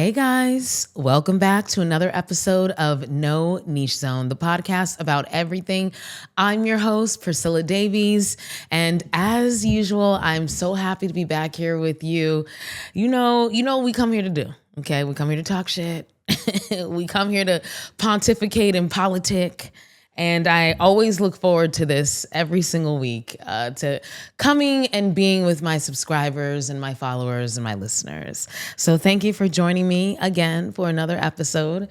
Hey guys, welcome back to another episode of No Niche Zone, the podcast about everything. I'm your host, Priscilla Davies, and as usual, I'm so happy to be back here with you. You know what we come here to do, okay? We come here to talk shit. We come here to pontificate and politic. And I always look forward to this every single week, to coming and being with my subscribers and my followers and my listeners. So thank you for joining me again for another episode.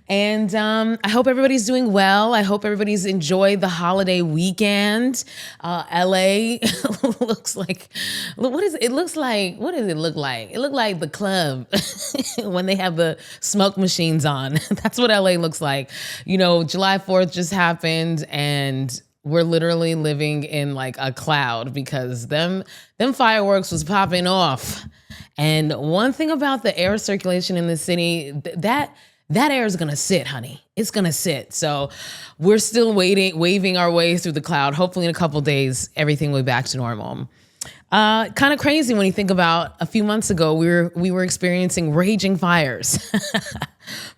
And I hope everybody's doing well. I hope everybody's enjoyed the holiday weekend. LA looks like, what does it look like? It looked like the club when they have the smoke machines on. That's what LA looks like. You know, July 4th just happened and we're literally living in like a cloud because them fireworks was popping off. And one thing about the air circulation in the city, that air is going to sit, honey. It's going to sit. So we're still waving our way through the cloud. Hopefully in a couple days, everything will be back to normal. Kind of crazy when you think about a few months ago, we were experiencing raging fires.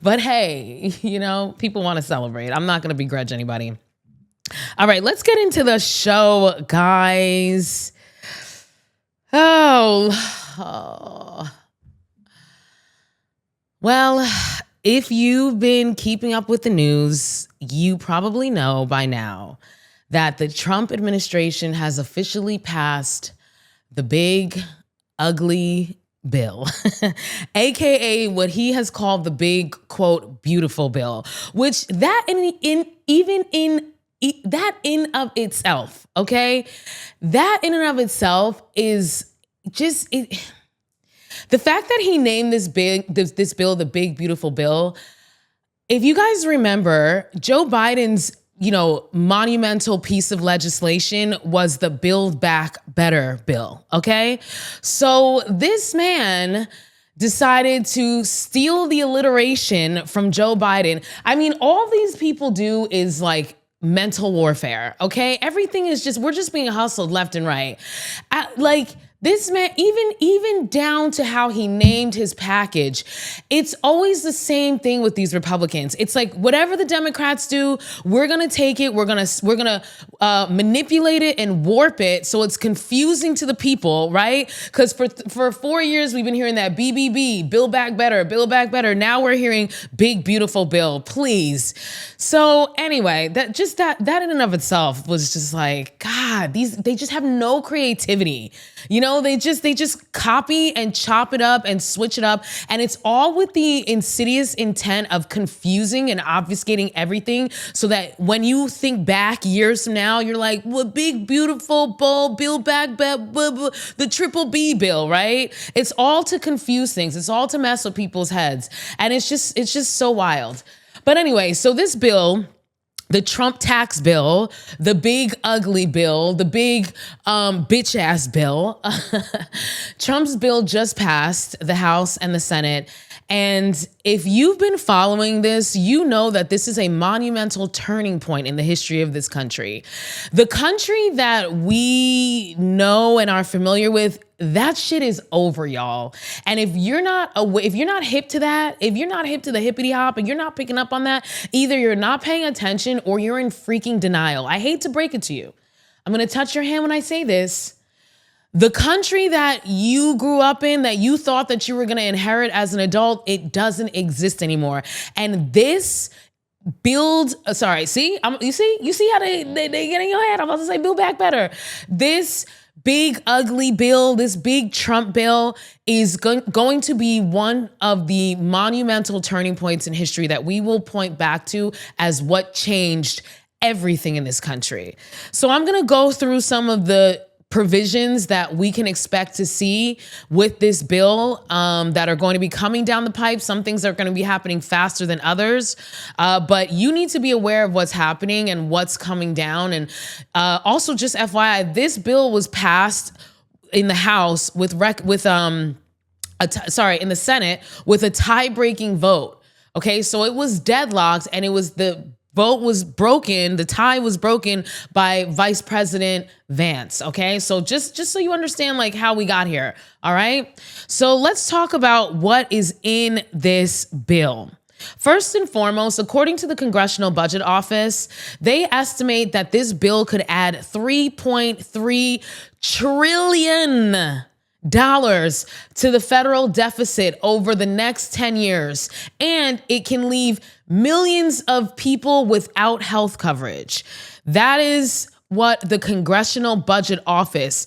But hey, you know, people want to celebrate. I'm not going to begrudge anybody. All right, let's get into the show, guys. Oh. Well, if you've been keeping up with the news, you probably know by now that the Trump administration has officially passed the big, ugly bill, aka what he has called the big, quote, beautiful bill, which that in of itself, okay, that in and of itself is just it. The fact that he named this bill the big, beautiful bill. If you guys remember, Joe Biden's monumental piece of legislation was the Build Back Better bill, okay? So this man decided to steal the alliteration from Joe Biden. I mean, all these people do is like mental warfare, okay? Everything is we're just being hustled left and right. This man, even down to how he named his package, it's always the same thing with these Republicans. It's like whatever the Democrats do, we're gonna take it, we're gonna manipulate it and warp it so it's confusing to the people, right? Because for 4 years we've been hearing that BBB, Build Back Better, Build Back Better. Now we're hearing big beautiful bill, please. So anyway, that in and of itself was just like, God, they just have no creativity. You know, they just copy and chop it up and switch it up. And it's all with the insidious intent of confusing and obfuscating everything so that when you think back years from now, you're like, what big, beautiful, bold, Build Back, the triple B bill, right? It's all to confuse things. It's all to mess with people's heads. And it's just so wild. But anyway, so this bill, the Trump tax bill, the big ugly bill, the big bitch ass bill. Trump's bill just passed the House and the Senate. And if you've been following this, you know that this is a monumental turning point in the history of this country. The country that we know and are familiar with, that shit is over, y'all. And if you're not hip to that, if you're not hip to the hippity hop and you're not picking up on that, either you're not paying attention or you're in freaking denial. I hate to break it to you. I'm going to touch your hand when I say this. The country that you grew up in, that you thought that you were going to inherit as an adult, it doesn't exist anymore. And this you see how they get in your head. I'm about to say Build Back Better. This big ugly bill, this big Trump bill is going to be one of the monumental turning points in history that we will point back to as what changed everything in this country. So I'm going to go through some of the provisions that we can expect to see with this bill that are going to be coming down the pipe. Some things are going to be happening faster than others, but you need to be aware of what's happening and what's coming down. And also, just FYI, this bill was passed in the House in the Senate with a tie-breaking vote. Okay, so it was deadlocked, and it was the vote was broken, the tie was broken by Vice President Vance. Okay, so just so you understand like how we got here. All right, so let's talk about what is in this bill. First and foremost, according to the Congressional Budget Office, they estimate that this bill could add $3.3 trillion to the federal deficit over the next 10 years, and it can leave millions of people without health coverage. That is what the Congressional Budget Office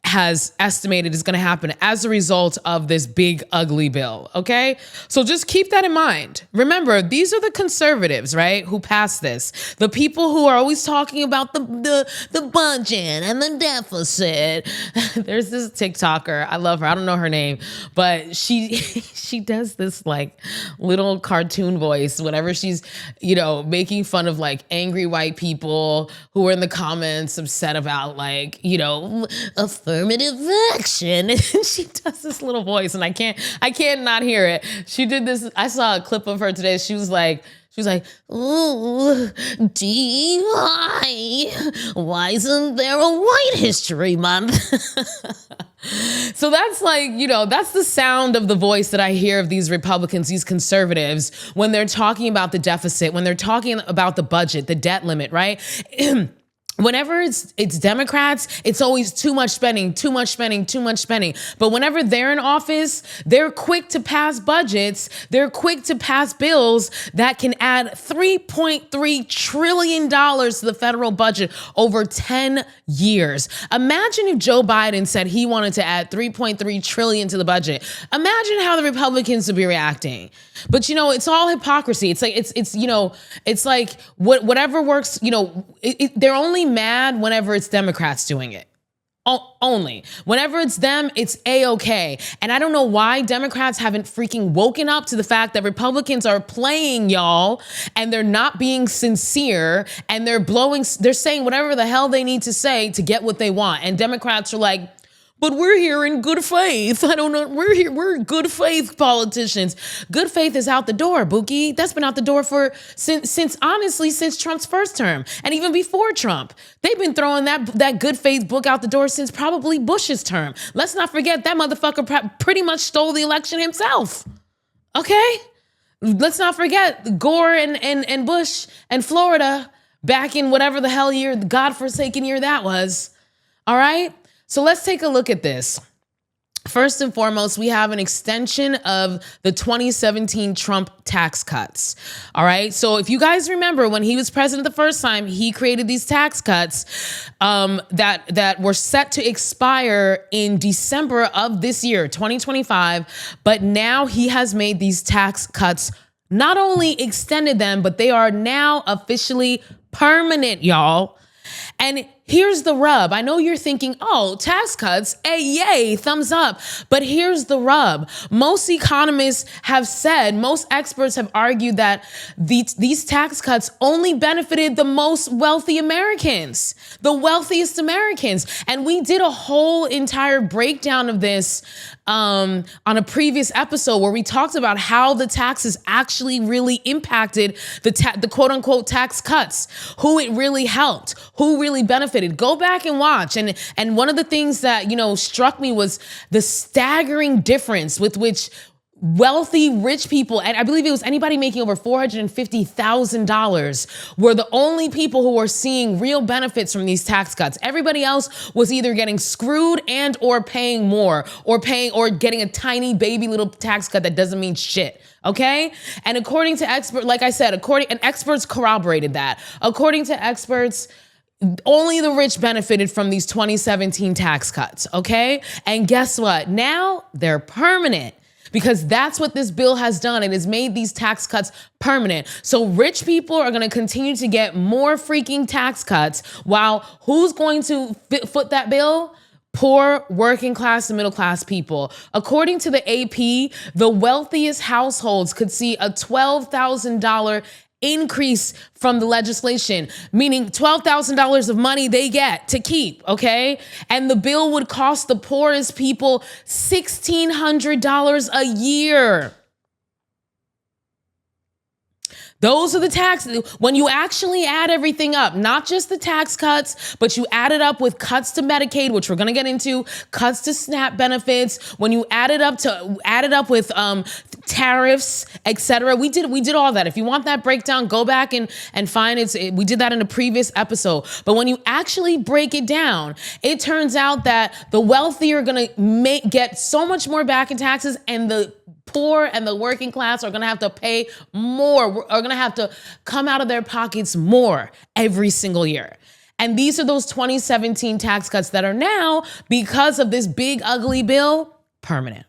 has estimated is going to happen as a result of this big, ugly bill. Okay. So just keep that in mind. Remember, these are the conservatives, right? Who passed this. The people who are always talking about the budget and the deficit. There's this TikToker. I love her. I don't know her name, but she does this like little cartoon voice whenever she's, making fun of like angry white people who are in the comments upset about like, affirmative action. And she does this little voice and I can't not hear it. She did this. I saw a clip of her today. She was like, ooh, DI. Why isn't there a White History Month? So that's like, that's the sound of the voice that I hear of these Republicans, these conservatives, when they're talking about the deficit, when they're talking about the budget, the debt limit, right? Whenever it's Democrats, it's always too much spending. But whenever they're in office, they're quick to pass budgets. They're quick to pass bills that can add $3.3 trillion to the federal budget over 10 years. Imagine if Joe Biden said he wanted to add $3.3 trillion to the budget. Imagine how the Republicans would be reacting. But it's all hypocrisy. It's like whatever works. They're only mad whenever it's Democrats doing it. Only. Whenever it's them, it's A-okay. And I don't know why Democrats haven't freaking woken up to the fact that Republicans are playing y'all and they're not being sincere and they're saying whatever the hell they need to say to get what they want. And Democrats are like, but we're here in good faith. I don't know. We're good faith politicians. Good faith is out the door, Buki. That's been out the door since Trump's first term. And even before Trump. They've been throwing that good faith book out the door since probably Bush's term. Let's not forget that motherfucker pretty much stole the election himself. Okay? Let's not forget Gore and Bush and Florida back in whatever the hell year, godforsaken year that was. All right? So let's take a look at this. First and foremost, we have an extension of the 2017 Trump tax cuts. All right. So if you guys remember when he was president the first time, he created these tax cuts that were set to expire in December of this year, 2025. But now he has made these tax cuts, not only extended them, but they are now officially permanent, y'all. And here's the rub. I know you're thinking, oh, tax cuts, hey, yay, thumbs up. But here's the rub. Most economists have said, most experts have argued that these tax cuts only benefited the most wealthy Americans, the wealthiest Americans. And we did a whole entire breakdown of this on a previous episode where we talked about how the taxes actually really impacted the quote unquote tax cuts, who it really helped, who really benefited. Go back and watch. And one of the things that, struck me was the staggering difference with which wealthy, rich people, and I believe it was anybody making over $450,000 were the only people who were seeing real benefits from these tax cuts. Everybody else was either getting screwed and or paying more or getting a tiny baby little tax cut that doesn't mean shit. Okay. And according to experts, like I said, and experts corroborated that. According to experts, only the rich benefited from these 2017 tax cuts. Okay. And guess what? Now they're permanent. Because that's what this bill has done. It has made these tax cuts permanent. So rich people are going to continue to get more freaking tax cuts, while who's going to foot that bill? Poor, working class, and middle class people. According to the AP, the wealthiest households could see a $12,000 increase from the legislation, meaning $12,000 of money they get to keep, okay? And the bill would cost the poorest people $1,600 a year. Those are the taxes. When you actually add everything up, not just the tax cuts, but you add it up with cuts to Medicaid, which we're going to get into, cuts to SNAP benefits. When you add it up with tariffs, etc. We did all that. If you want that breakdown, go back and find it. We did that in a previous episode. But when you actually break it down, it turns out that the wealthy are going to get so much more back in taxes, and the poor and the working class are going to have to pay more, are going to have to come out of their pockets more every single year. And these are those 2017 tax cuts that are now, because of this big, ugly bill, permanent.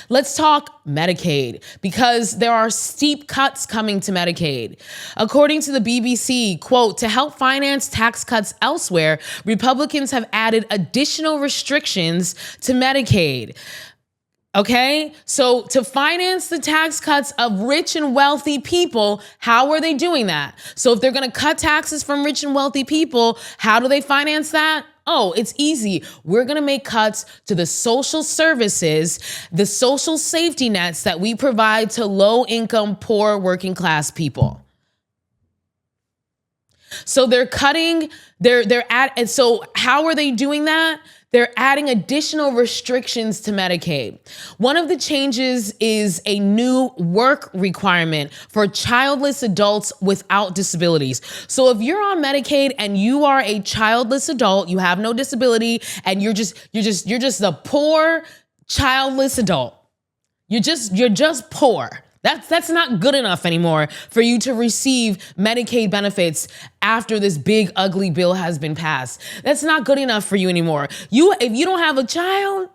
Let's talk Medicaid, because there are steep cuts coming to Medicaid. According to the BBC, quote, to help finance tax cuts elsewhere, Republicans have added additional restrictions to Medicaid. Okay, so to finance the tax cuts of rich and wealthy people, how are they doing that? So if they're going to cut taxes from rich and wealthy people, how do they finance that? Oh, it's easy. We're going to make cuts to the social services, the social safety nets that we provide to low income, poor, working class people. So they're cutting, and so how are they doing that? They're adding additional restrictions to Medicaid. One of the changes is a new work requirement for childless adults without disabilities. So if you're on Medicaid and you are a childless adult, you have no disability, and you're just a poor childless adult. You're just poor. That's not good enough anymore for you to receive Medicaid benefits after this big, ugly bill has been passed. That's not good enough for you anymore. If you don't have a child,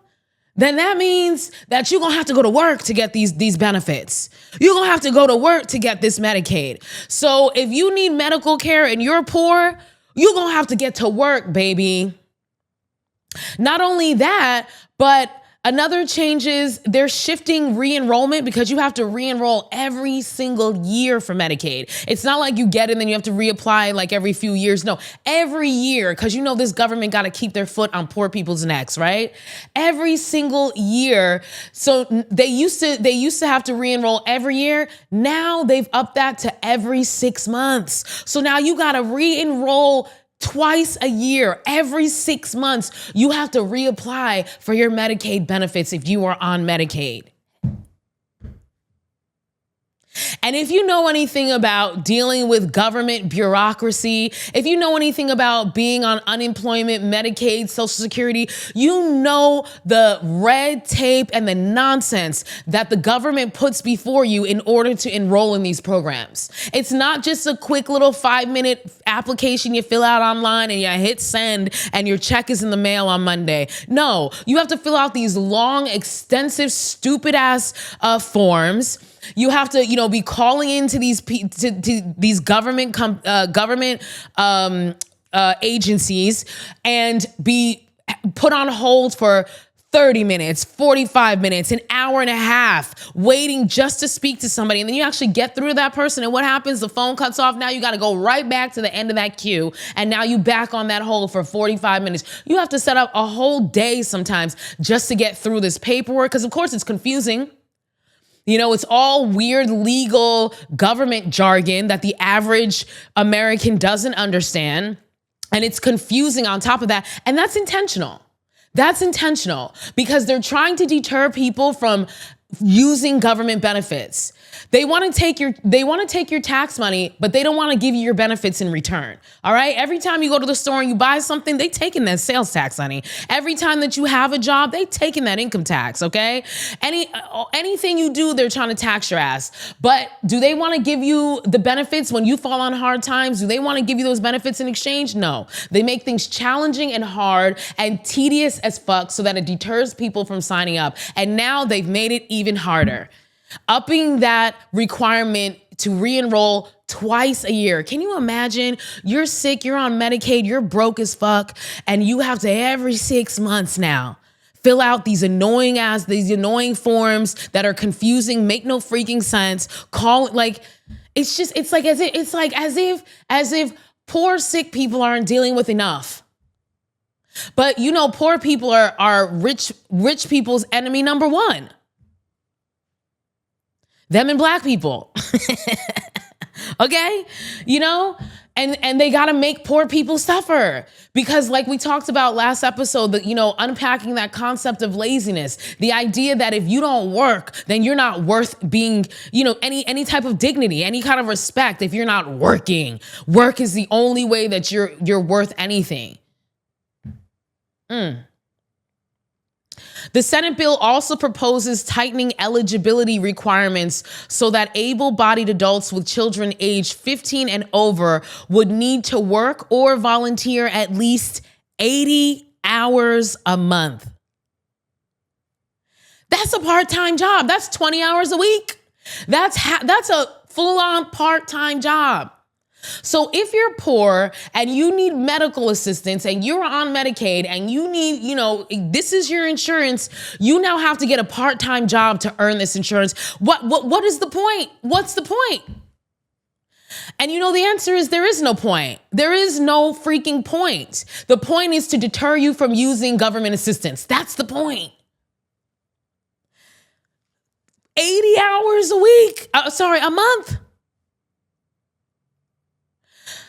then that means that you're going to have to go to work to get these benefits. You're going to have to go to work to get this Medicaid. So if you need medical care and you're poor, you're going to have to get to work, baby. Not only that, but another change is they're shifting re-enrollment, because you have to re-enroll every single year for Medicaid. It's not like you get it and then you have to reapply like every few years. No, every year, because this government got to keep their foot on poor people's necks, right? Every single year. So they used to have to re-enroll every year. Now they've upped that to every 6 months. So now you got to re-enroll twice a year. Every 6 months, you have to reapply for your Medicaid benefits if you are on Medicaid. And if you know anything about dealing with government bureaucracy, if you know anything about being on unemployment, Medicaid, Social Security, you know the red tape and the nonsense that the government puts before you in order to enroll in these programs. It's not just a quick little 5-minute application you fill out online and you hit send and your check is in the mail on Monday. No, you have to fill out these long, extensive, stupid ass forms. You have to, be calling into these these government agencies and be put on hold for 30 minutes, 45 minutes, an hour and a half, waiting just to speak to somebody. And then you actually get through to that person. And what happens? The phone cuts off. Now you got to go right back to the end of that queue. And now you back on that hold for 45 minutes. You have to set up a whole day sometimes just to get through this paperwork. Because of course it's confusing. It's all weird legal government jargon that the average American doesn't understand. And it's confusing on top of that. And that's intentional. That's intentional because they're trying to deter people from using government benefits. They want to take your tax money, but they don't want to give you your benefits in return. All right. Every time you go to the store and you buy something, they taking that sales tax, honey. Every time that you have a job, they taking that income tax. Okay. Anything you do, they're trying to tax your ass. But do they want to give you the benefits when you fall on hard times? Do they want to give you those benefits in exchange? No. They make things challenging and hard and tedious as fuck so that it deters people from signing up. And now they've made it even harder. Upping that requirement to re-enroll twice a year. Can you imagine? You're sick, you're on Medicaid, you're broke as fuck, and you have to every 6 months now fill out these annoying forms that are confusing, make no freaking sense. As if poor sick people aren't dealing with enough. But poor people are rich people's enemy number one. Them and black people. Okay? You know? And they got to make poor people suffer because like we talked about last episode, that, you know, unpacking that concept of laziness, the idea that if you don't work, then you're not worth being, you know, any type of dignity, any kind of respect. If you're not working, work is the only way that you're worth anything. The Senate bill also proposes tightening eligibility requirements so that able-bodied adults with children aged 15 and over would need to work or volunteer at least 80 hours a month. That's a part-time job. That's 20 hours a week. That's a full-on part-time job. So if you're poor and you need medical assistance and you're on Medicaid and you need, you know, this is your insurance, you now have to get a part-time job to earn this insurance. What is the point? What's the point? And you know, the answer is there is no point. There is no freaking point. The point is to deter you from using government assistance. That's the point. 80 hours a week, a month.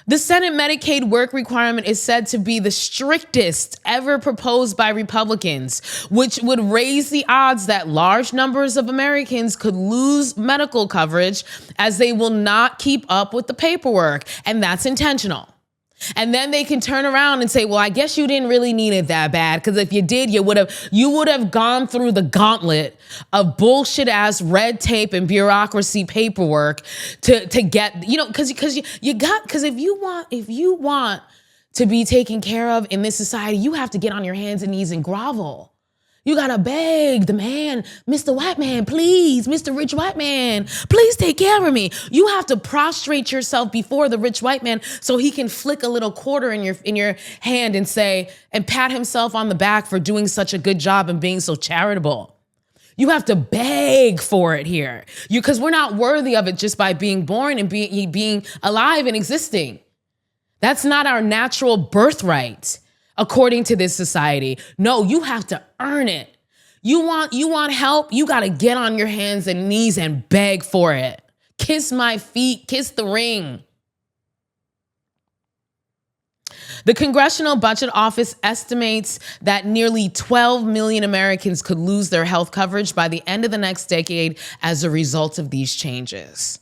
The Senate Medicaid work requirement is said to be the strictest ever proposed by Republicans, which would raise the odds that large numbers of Americans could lose medical coverage as they will not keep up with the paperwork. And that's intentional. And then they can turn around and say, well, I guess you didn't really need it that bad. Because if you did, you would have gone through the gauntlet of bullshit ass red tape and bureaucracy paperwork to get, you know, because if you want to be taken care of in this society, you have to get on your hands and knees and grovel. You gotta beg the man, Mr. White Man, please, Mr. Rich White Man, please take care of me. You have to prostrate yourself before the rich white man so he can flick a little quarter in your hand and say, and pat himself on the back for doing such a good job and being so charitable. You have to beg for it here. Because we're not worthy of it just by being born and being alive and existing. That's not our natural birthright. According to this society. No, you have to earn it. You want help? You got to get on your hands and knees and beg for it. Kiss my feet, kiss the ring. The Congressional Budget Office estimates that nearly 12 million Americans could lose their health coverage by the end of the next decade as a result of these changes.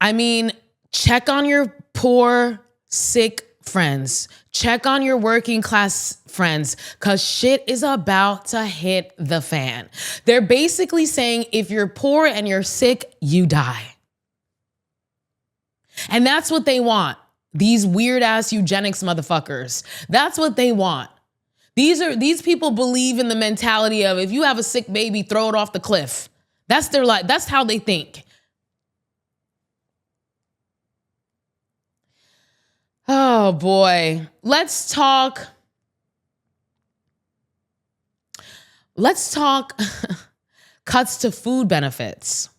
I mean, check on your poor, sick friends. Check on your working class friends because shit is about to hit the fan. They're basically saying if you're poor and you're sick, you die. And that's what they want. These weird ass eugenics motherfuckers. That's what they want. These people believe in the mentality of if you have a sick baby, throw it off the cliff. That's their life. That's how they think. Oh boy, let's talk cuts to food benefits.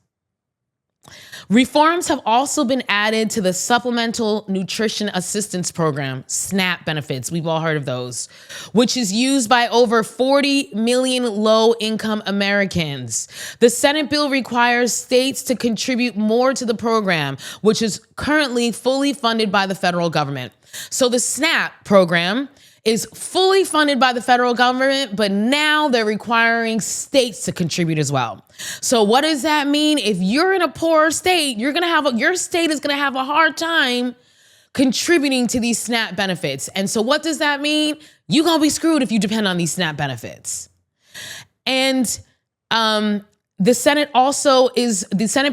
Reforms have also been added to the Supplemental Nutrition Assistance Program, SNAP benefits, we've all heard of those, which is used by over 40 million low-income Americans. The Senate bill requires states to contribute more to the program, which is currently fully funded by the federal government. So the SNAP program is fully funded by the federal government, but now they're requiring states to contribute as well. So what does that mean? If you're in a poorer state, your state is gonna have a hard time contributing to these SNAP benefits. And so what does that mean? You're gonna be screwed if you depend on these SNAP benefits. And the Senate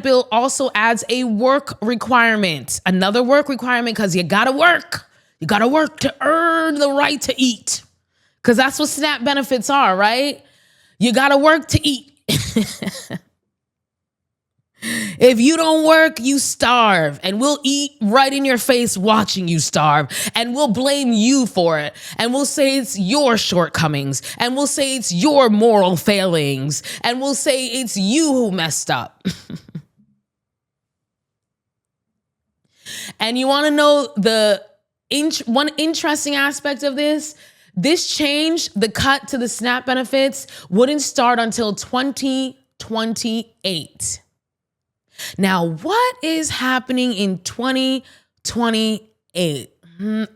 bill also adds a work requirement, another work requirement, because you gotta work. You gotta work to earn the right to eat. Because that's what SNAP benefits are, right? You gotta work to eat. If you don't work, you starve. And we'll eat right in your face watching you starve. And we'll blame you for it. And we'll say it's your shortcomings. And we'll say it's your moral failings. And we'll say it's you who messed up. And you want to know one interesting aspect of this? This change, the cut to the SNAP benefits, wouldn't start until 2028. Now, what is happening in 2028? The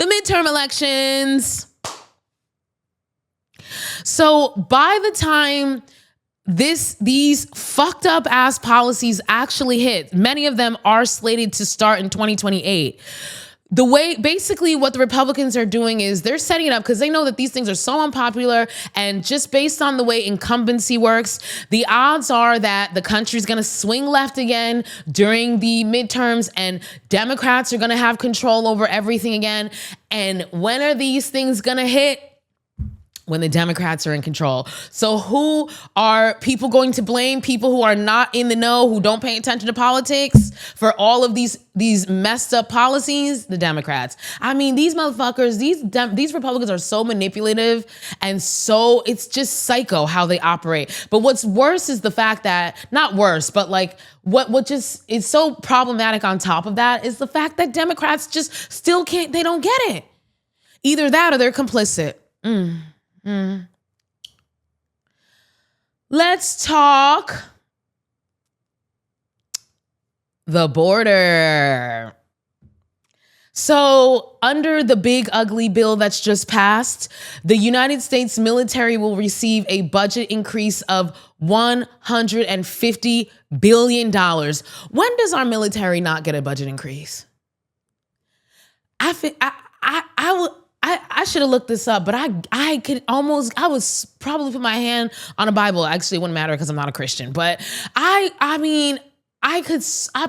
midterm elections. So by the time these fucked up ass policies actually hit, many of them are slated to start in 2028. Basically what the Republicans are doing is they're setting it up because they know that these things are so unpopular, and just based on the way incumbency works, the odds are that the country's going to swing left again during the midterms and Democrats are going to have control over everything again. And when are these things going to hit? When the Democrats are in control. So who are people going to blame? People who are not in the know, who don't pay attention to politics for all of these messed up policies? The Democrats. I mean, these motherfuckers, these Republicans are so manipulative, and so it's just psycho how they operate. But what's worse is the fact that, not worse, but like what just is so problematic on top of that is the fact that Democrats just still can't, they don't get it. Either that or they're complicit. Let's talk the border. So under the big ugly bill that's just passed, the United States military will receive a budget increase of $150 billion. When does our military not get a budget increase? I should have looked this up, but I was probably put my hand on a Bible. Actually, it wouldn't matter because I'm not a Christian, but I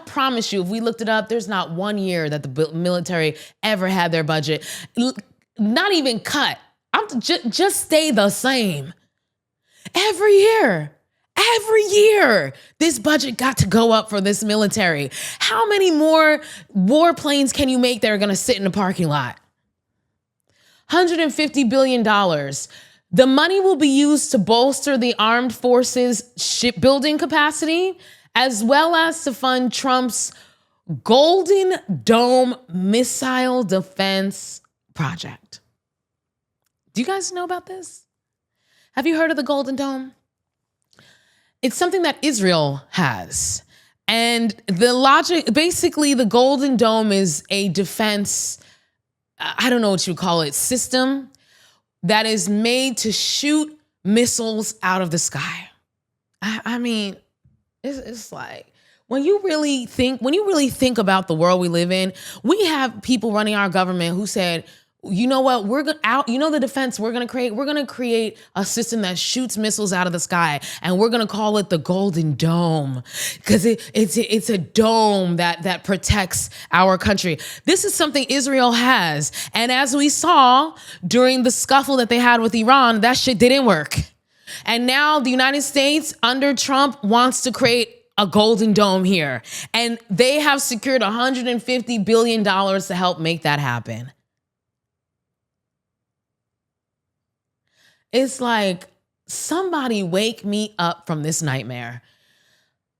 promise you, if we looked it up, there's not one year that the military ever had their budget, not even cut. Just stay the same. Every year, this budget got to go up for this military. How many more warplanes can you make that are going to sit in the parking lot? $150 billion. The money will be used to bolster the armed forces' shipbuilding capacity, as well as to fund Trump's Golden Dome missile defense project. Do you guys know about this? Have you heard of the Golden Dome? It's something that Israel has. And the logic, basically the Golden Dome is a defense, I don't know what you call it, system that is made to shoot missiles out of the sky. I mean, it's like, when you really think about the world we live in, we have people running our government who said, you know what, the defense we're going to create a system that shoots missiles out of the sky, and we're going to call it the Golden Dome, because it's a dome that protects our country. This is something Israel has. And as we saw during the scuffle that they had with Iran, that shit didn't work. And now the United States under Trump wants to create a Golden Dome here. And they have secured $150 billion to help make that happen. It's like, somebody wake me up from this nightmare.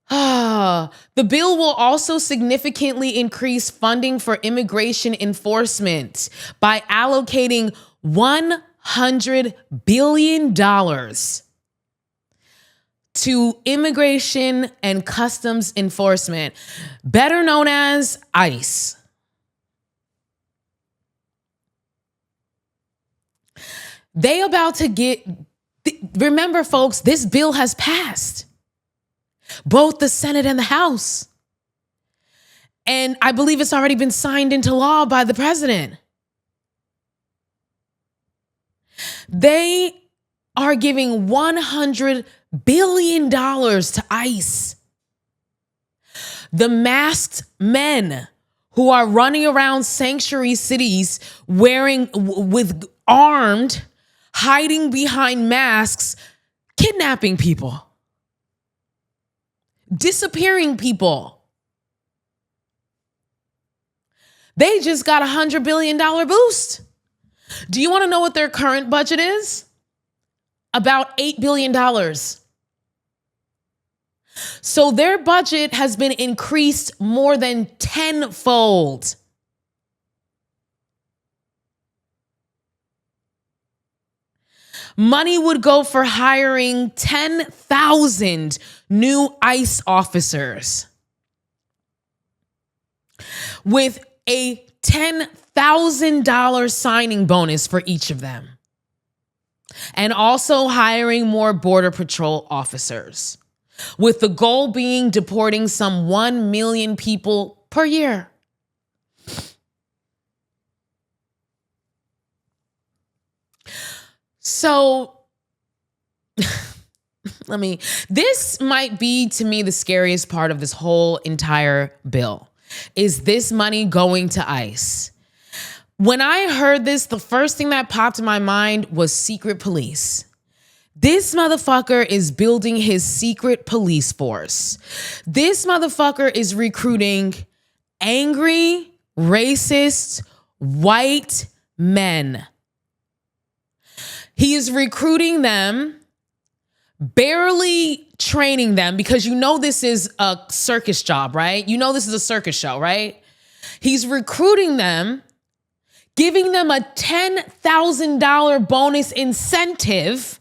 The bill will also significantly increase funding for immigration enforcement by allocating $100 billion to immigration and customs enforcement, better known as ICE. They about to get, remember folks, this bill has passed both the Senate and the House. And I believe it's already been signed into law by the president. They are giving $100 billion to ICE. The masked men who are running around sanctuary cities armed, hiding behind masks, kidnapping people, disappearing people. They just got $100 billion boost. Do you want to know what their current budget is? About $8 billion. So their budget has been increased more than tenfold. Money would go for hiring 10,000 new ICE officers with a $10,000 signing bonus for each of them. And also hiring more Border Patrol officers, with the goal being deporting some 1 million people per year. So this might be to me the scariest part of this whole entire bill. Is this money going to ICE? When I heard this, the first thing that popped in my mind was secret police. This motherfucker is building his secret police force. This motherfucker is recruiting angry, racist, white men. He is recruiting them, barely training them, because you know this is a circus job, right? You know this is a circus show, right? He's recruiting them, giving them a $10,000 bonus incentive.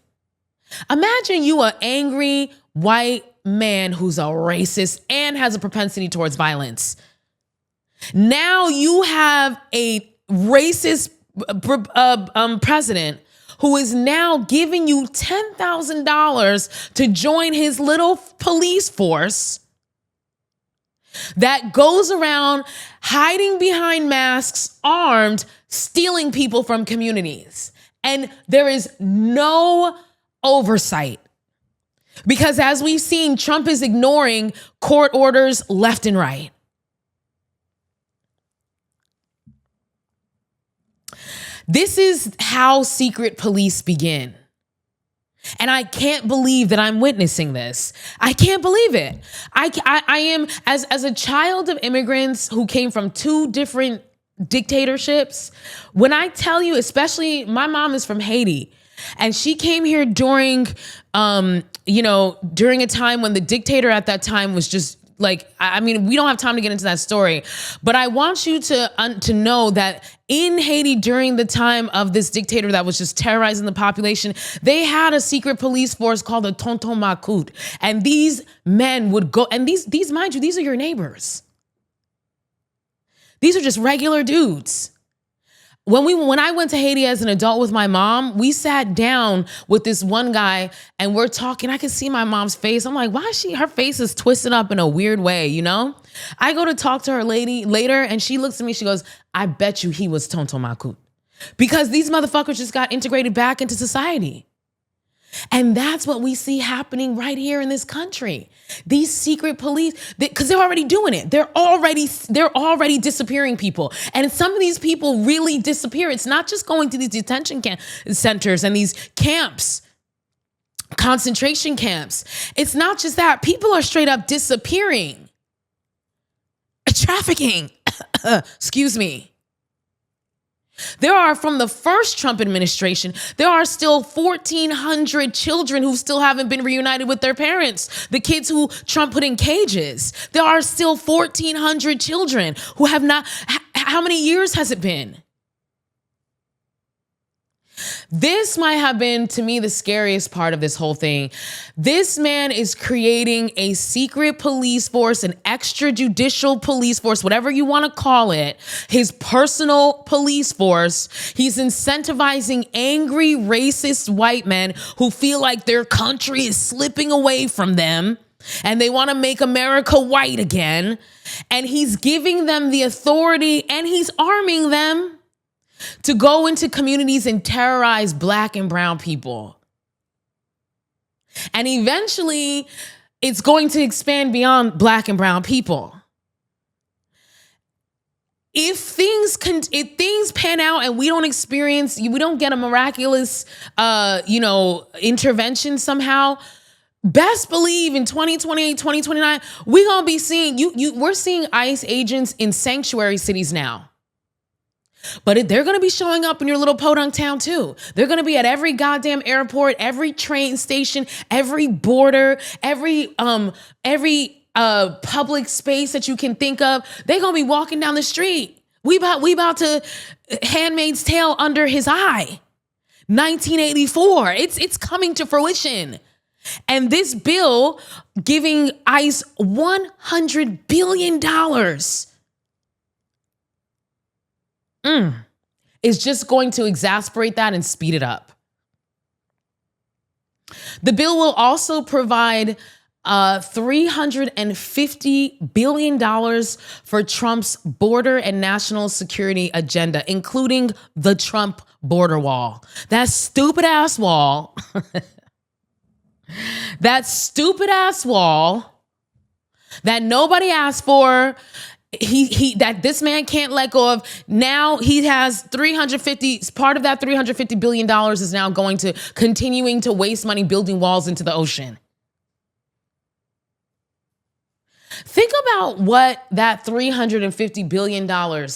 Imagine you an angry white man who's a racist and has a propensity towards violence. Now you have a racist president who is now giving you $10,000 to join his little police force that goes around hiding behind masks, armed, stealing people from communities. And there is no oversight. Because as we've seen, Trump is ignoring court orders left and right. This is how secret police begin. And I can't believe that I'm witnessing this. I can't believe it. I am, as a child of immigrants who came from 2 different dictatorships, when I tell you, especially my mom is from Haiti, and she came here during a time when the dictator at that time was just like, I mean, we don't have time to get into that story, but I want you to know that in Haiti during the time of this dictator that was just terrorizing the population, they had a secret police force called the Tonton Macoute. And these men would go, and these, mind you, these are your neighbors. These are just regular dudes. When I went to Haiti as an adult with my mom, we sat down with this one guy and we're talking. I could see my mom's face. I'm like, why is her face is twisted up in a weird way, you know? I go to talk to her lady later and she looks at me, she goes, I bet you he was Tonton Macoute. Because these motherfuckers just got integrated back into society. And that's what we see happening right here in this country. These secret police, because they're already doing it. They're already disappearing people. And some of these people really disappear. It's not just going to these detention centers and these camps, concentration camps. It's not just that. People are straight up disappearing. Trafficking. Excuse me. There are, from the first Trump administration, there are still 1,400 children who still haven't been reunited with their parents. The kids who Trump put in cages. There are still 1,400 children who have not, how many years has it been? This might have been, to me, the scariest part of this whole thing. This man is creating a secret police force, an extrajudicial police force, whatever you want to call it, his personal police force. He's incentivizing angry, racist white men who feel like their country is slipping away from them and they want to make America white again. And he's giving them the authority and he's arming them to go into communities and terrorize Black and brown people. And eventually, it's going to expand beyond Black and brown people. If things pan out and we don't get a miraculous, intervention somehow, best believe in 2028, 2029, we're going to be seeing, we're seeing ICE agents in sanctuary cities now. But they're going to be showing up in your little podunk town too. They're going to be at every goddamn airport, every train station, every border, every public space that you can think of. They're going to be walking down the street. We about to Handmaid's Tale under his eye. 1984. It's coming to fruition. And this bill giving ICE $100 billion is just going to exasperate that and speed it up. The bill will also provide $350 billion for Trump's border and national security agenda, including the Trump border wall. That stupid ass wall. That stupid ass wall that nobody asked for. That this man can't let go of. Now he has part of that $350 billion is now going to continuing to waste money building walls into the ocean. Think about what that $350 billion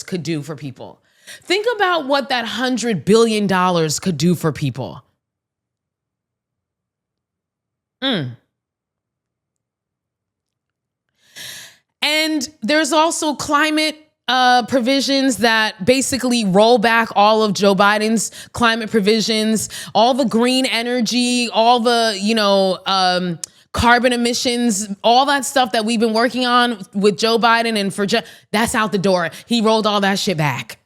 could do for people. Think about what that $100 billion could do for people. And there's also climate provisions that basically roll back all of Joe Biden's climate provisions, all the green energy, all the, carbon emissions, all that stuff that we've been working on with Joe Biden and that's out the door. He rolled all that shit back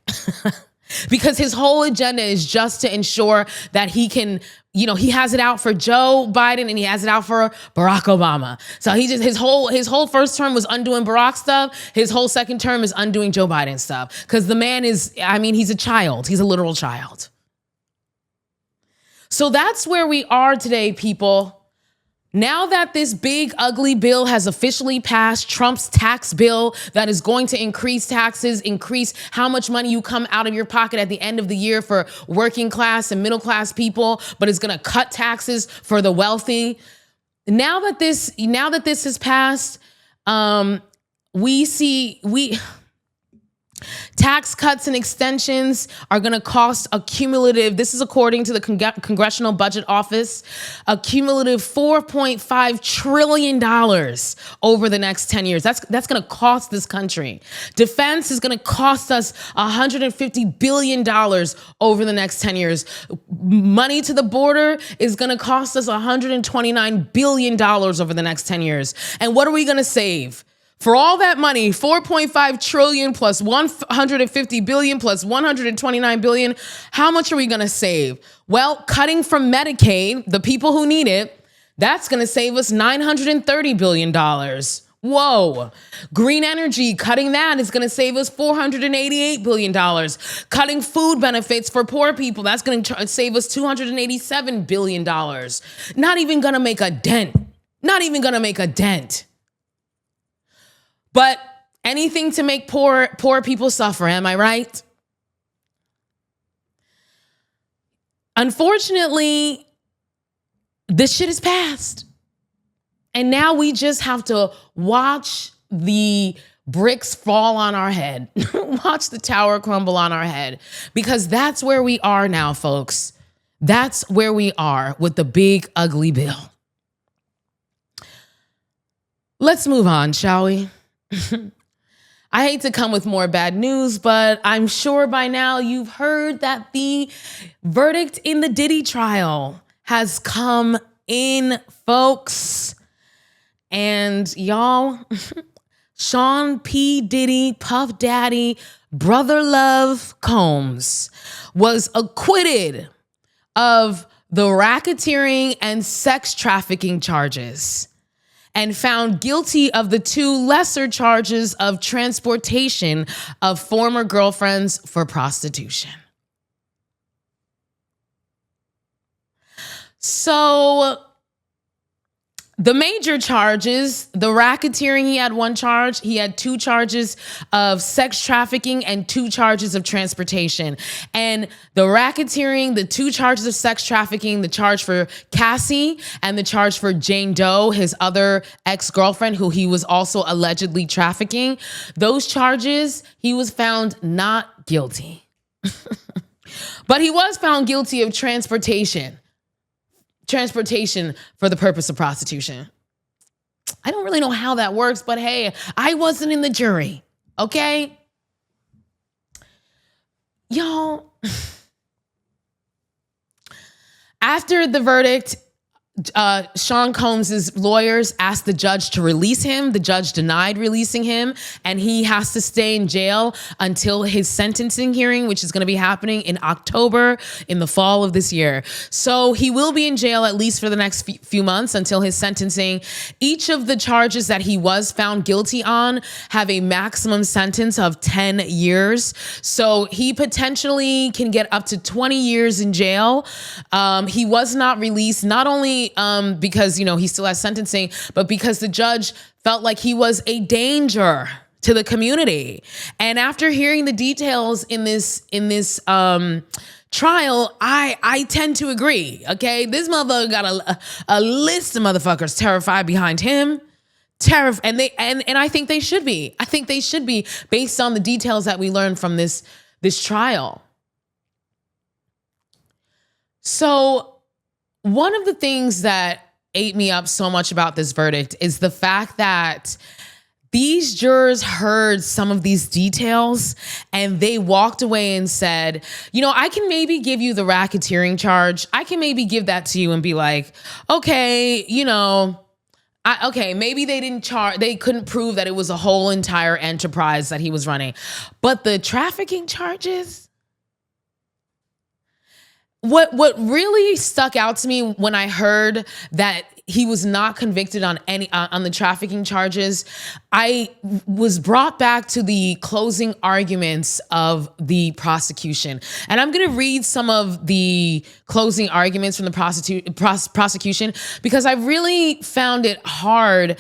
because his whole agenda is just to ensure that he can, he has it out for Joe Biden and he has it out for Barack Obama. So his whole first term was undoing Barack stuff. His whole second term is undoing Joe Biden stuff. Because the man he's a child. He's a literal child. So that's where we are today, people. Now that this big, ugly bill has officially passed, Trump's tax bill that is going to increase taxes, increase how much money you come out of your pocket at the end of the year for working class and middle class people, but it's going to cut taxes for the wealthy. Now that this has passed, tax cuts and extensions are going to cost a cumulative, this is according to the Congressional Budget Office, a cumulative $4.5 trillion over the next 10 years. That's going to cost this country. Defense is going to cost us $150 billion over the next 10 years. Money to the border is going to cost us $129 billion over the next 10 years. And what are we going to save? For all that money, 4.5 trillion plus 150 billion plus 129 billion, how much are we going to save? Well, cutting from Medicaid, the people who need it, that's going to save us $930 billion. Whoa. Green energy, cutting that is going to save us $488 billion. Cutting food benefits for poor people, that's going to save us $287 billion. Not even going to make a dent. Not even going to make a dent. But anything to make poor people suffer, am I right? Unfortunately, this shit is passed. And now we just have to watch the bricks fall on our head. Watch the tower crumble on our head. Because that's where we are now, folks. That's where we are with the big, ugly bill. Let's move on, shall we? I hate to come with more bad news, but I'm sure by now you've heard that the verdict in the Diddy trial has come in, folks. And y'all, Sean P. Diddy, Puff Daddy, Brother Love Combs was acquitted of the racketeering and sex trafficking charges and found guilty of the two lesser charges of transportation of former girlfriends for prostitution. So the major charges, the racketeering, he had one charge. He had two charges of sex trafficking and two charges of transportation. And the racketeering, the two charges of sex trafficking, the charge for Cassie and the charge for Jane Doe, his other ex-girlfriend who he was also allegedly trafficking, those charges, he was found not guilty. But he was found guilty of transportation for the purpose of prostitution. I don't really know how that works, but hey, I wasn't in the jury, okay? Y'all, After the verdict, Sean Combs's lawyers asked the judge to release him. The judge denied releasing him, and he has to stay in jail until his sentencing hearing, which is going to be happening in October, in the fall of this year. So he will be in jail at least for the next few months until his sentencing. Each of the charges that he was found guilty on have a maximum sentence of 10 years. So he potentially can get up to 20 years in jail. He was not released, not only because, he still has sentencing, but because the judge felt like he was a danger to the community. And after hearing the details in this trial, I tend to agree. Okay, this motherfucker got a list of motherfuckers terrified behind him. And I think they should be. I think they should be, based on the details that we learned from this trial. So one of the things that ate me up so much about this verdict is the fact that these jurors heard some of these details and they walked away and said, I can maybe give you the racketeering charge. I can maybe give that to you and be like, okay, maybe they couldn't prove that it was a whole entire enterprise that he was running. But the trafficking charges, what really stuck out to me when I heard that he was not convicted on the trafficking charges, I was brought back to the closing arguments of the prosecution. And I'm going to read some of the closing arguments from the prosecution because I really found it hard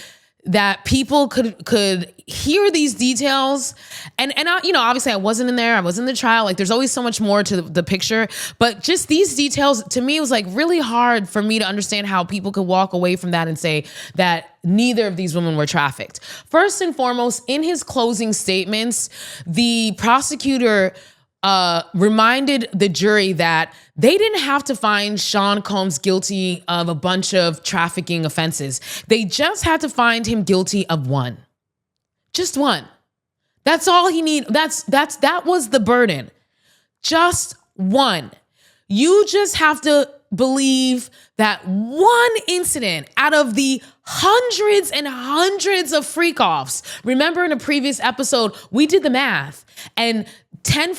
that people could hear these details. And obviously I wasn't in there. I was in the trial. Like, there's always so much more to the picture, but just these details to me, it was like really hard for me to understand how people could walk away from that and say that neither of these women were trafficked. First and foremost, in his closing statements, the prosecutor reminded the jury that they didn't have to find Sean Combs guilty of a bunch of trafficking offenses. They just had to find him guilty of one. Just one. That's all he needed. That was the burden. Just one. You just have to believe that one incident out of the hundreds and hundreds of freak-offs. Remember in a previous episode, we did the math, and 10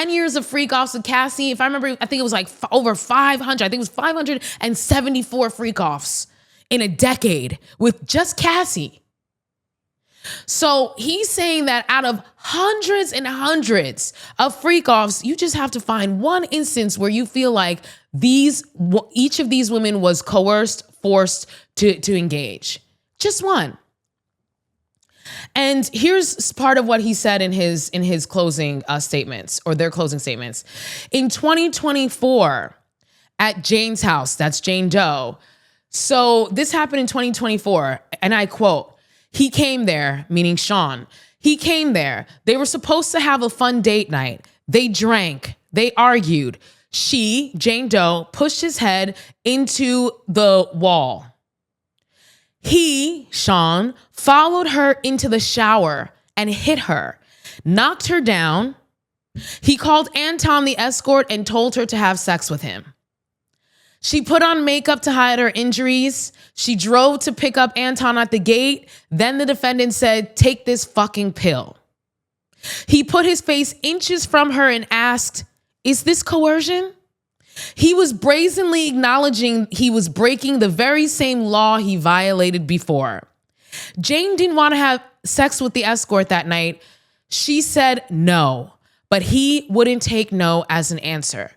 years of freak-offs with Cassie. If I remember, I think it was like over 500. I think it was 574 freak-offs in a decade with just Cassie. So he's saying that out of hundreds and hundreds of freak-offs, you just have to find one instance where you feel like each of these women was coerced, forced to engage. Just one. And here's part of what he said in his closing statements, or their closing statements. In 2024, at Jane's house, that's Jane Doe. So this happened in 2024, and I quote, "He came there," meaning Sean. "He came there. They were supposed to have a fun date night. They drank. They argued. She, Jane Doe, pushed his head into the wall. He, Sean, followed her into the shower and hit her, knocked her down. He called Anton the escort and told her to have sex with him. She put on makeup to hide her injuries. She drove to pick up Anton at the gate. Then the defendant said, 'Take this fucking pill.' He put his face inches from her and asked, 'Is this coercion?' He was brazenly acknowledging he was breaking the very same law he violated before. Jane didn't want to have sex with the escort that night. She said no, but he wouldn't take no as an answer."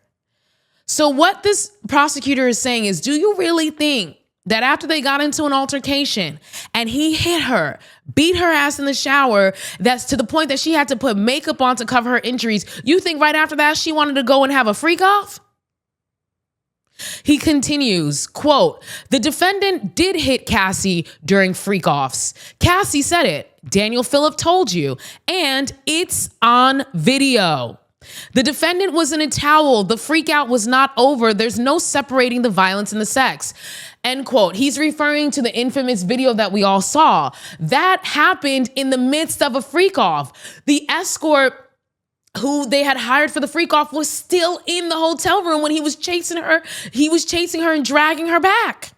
So what this prosecutor is saying is, do you really think that after they got into an altercation and he hit her, beat her ass in the shower, that's to the point that she had to put makeup on to cover her injuries, you think right after that she wanted to go and have a freak off? He continues, quote, "The defendant did hit Cassie during freak-offs. Cassie said it. Daniel Phillip told you. And it's on video. The defendant was in a towel. The freak out was not over. There's no separating the violence and the sex." End quote. He's referring to the infamous video that we all saw. That happened in the midst of a freak-off. The escort who they had hired for the freak off, was still in the hotel room when he was chasing her. He was chasing her and dragging her back.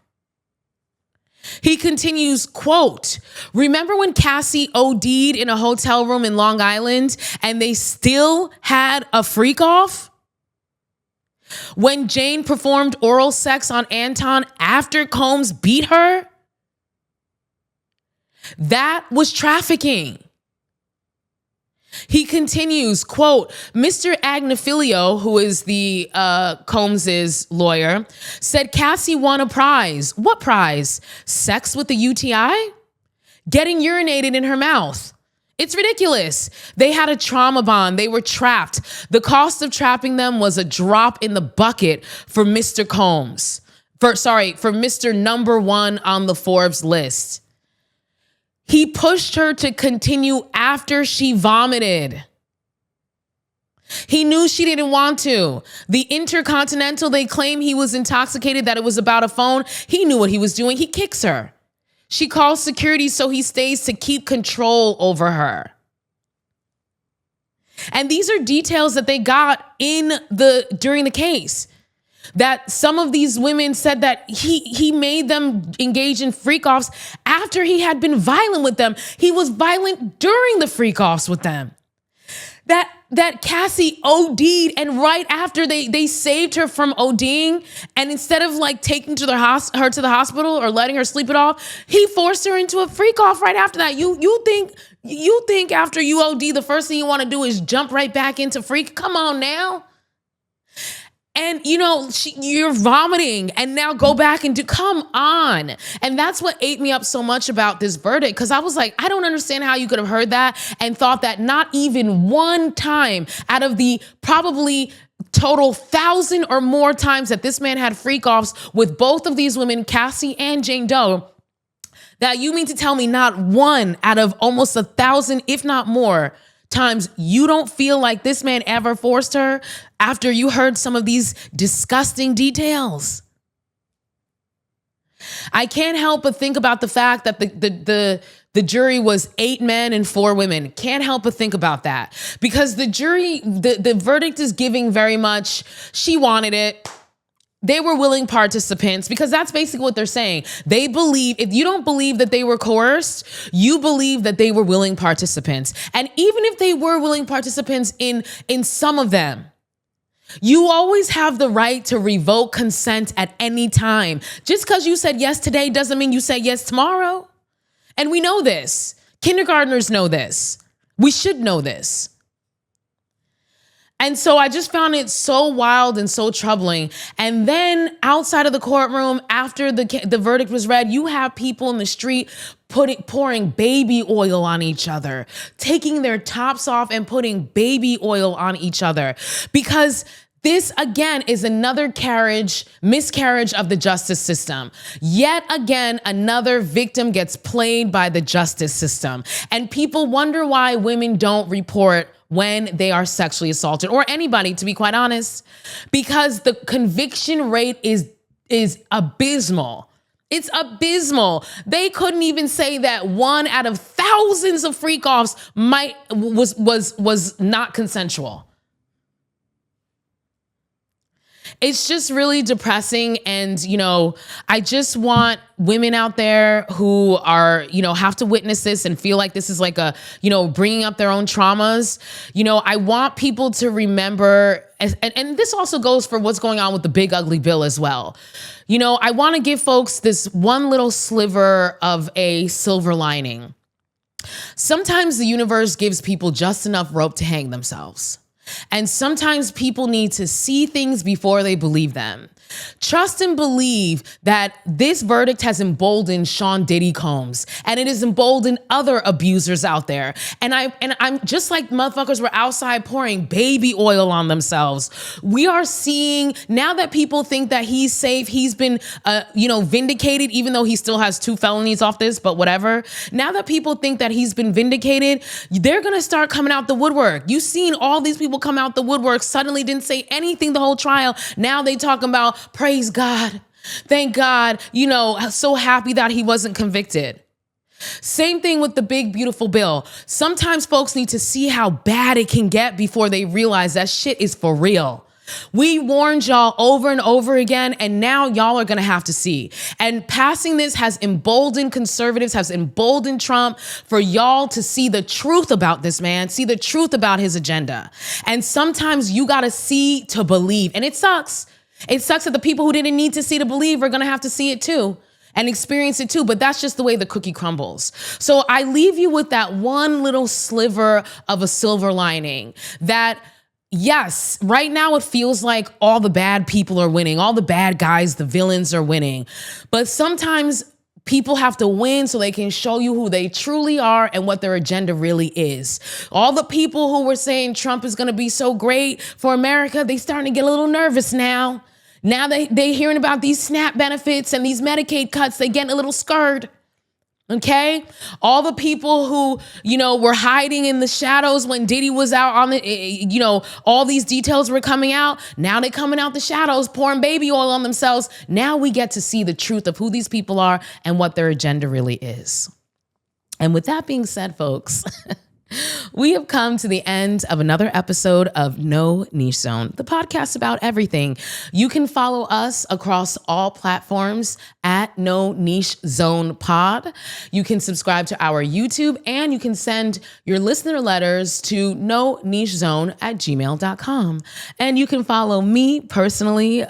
He continues, quote, remember when Cassie OD'd in a hotel room in Long Island and they still had a freak off? When Jane performed oral sex on Anton after Combs beat her? That was trafficking. He continues, quote, Mr. Agnifilio, who is the Combs's lawyer, said Cassie won a prize. What prize? Sex with the UTI? Getting urinated in her mouth. It's ridiculous. They had a trauma bond. They were trapped. The cost of trapping them was a drop in the bucket for Mr. Combs. For Mr. Number One on the Forbes list. He pushed her to continue after she vomited. He knew she didn't want to. The Intercontinental, they claim he was intoxicated, that it was about a phone. He knew what he was doing. He kicks her. She calls security, so he stays to keep control over her. And these are details that they got during the case. That some of these women said that he made them engage in freak-offs after he had been violent with them. He was violent during the freak-offs with them. That Cassie OD'd, and right after they saved her from ODing, and instead of like taking her to the hospital or letting her sleep it off, he forced her into a freak-off right after that. You think after you OD, the first thing you want to do is jump right back into freak? Come on now. And, you're vomiting and now go back and come on. And that's what ate me up so much about this verdict. Because I was like, I don't understand how you could have heard that and thought that not even one time out of the probably total 1,000 or more times that this man had freak-offs with both of these women, Cassie and Jane Doe, that you mean to tell me not one out of almost 1,000, if not more, times you don't feel like this man ever forced her after you heard some of these disgusting details? I can't help but think about the fact that the jury was 8 men and 4 women. Can't help but think about that, because the jury, the verdict is giving very much, she wanted it. They were willing participants, because that's basically what they're saying. They believe, if you don't believe that they were coerced, you believe that they were willing participants. And even if they were willing participants in some of them, you always have the right to revoke consent at any time. Just because you said yes today doesn't mean you say yes tomorrow. And we know this. Kindergartners know this. We should know this. And so I just found it so wild and so troubling. And then outside of the courtroom, after the verdict was read, you have people in the street pouring baby oil on each other, taking their tops off and putting baby oil on each other. Because this, again, is another miscarriage of the justice system. Yet again, another victim gets played by the justice system. And people wonder why women don't report when they are sexually assaulted, or anybody, to be quite honest, because the conviction rate is abysmal. It's abysmal. They couldn't even say that 1 out of thousands of freak-offs was not consensual. It's just really depressing. And, I just want women out there who are, have to witness this and feel like this is like bringing up their own traumas. I want people to remember, and this also goes for what's going on with the big ugly bill as well. I want to give folks this one little sliver of a silver lining. Sometimes the universe gives people just enough rope to hang themselves. And sometimes people need to see things before they believe them. Trust and believe that this verdict has emboldened Sean Diddy Combs, and it has emboldened other abusers out there. And I'm just like motherfuckers were outside pouring baby oil on themselves. We are seeing now that people think that he's safe, he's been vindicated, even though he still has 2 felonies off this, but whatever. Now that people think that he's been vindicated, they're gonna start coming out the woodwork. You've seen all these people come out the woodwork, suddenly didn't say anything the whole trial. Now they talking about, praise God, thank God, so happy that he wasn't convicted. Same thing with the big, beautiful bill. Sometimes folks need to see how bad it can get before they realize that shit is for real. We warned y'all over and over again, and now y'all are gonna have to see. And passing this has emboldened conservatives, has emboldened Trump for y'all to see the truth about this man, see the truth about his agenda. And sometimes you gotta see to believe, and it sucks. It sucks that the people who didn't need to see to believe are gonna have to see it too and experience it too, but that's just the way the cookie crumbles. So I leave you with that one little sliver of a silver lining that, yes, right now it feels like all the bad people are winning, all the bad guys, the villains are winning. But sometimes people have to win so they can show you who they truly are and what their agenda really is. All the people who were saying Trump is gonna be so great for America, they starting to get a little nervous now. Now they hearing about these SNAP benefits and these Medicaid cuts, they getting a little scared. Okay? All the people who, were hiding in the shadows when Diddy was out on the, all these details were coming out. Now they coming out the shadows, pouring baby oil on themselves. Now we get to see the truth of who these people are and what their agenda really is. And with that being said, folks, we have come to the end of another episode of No Niche Zone, the podcast about everything. You can follow us across all platforms at No Niche Zone Pod. You can subscribe to our YouTube, and you can send your listener letters to nonichezone@gmail.com. And you can follow me personally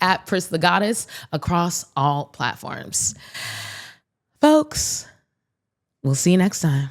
at Pris the Goddess across all platforms. Folks, we'll see you next time.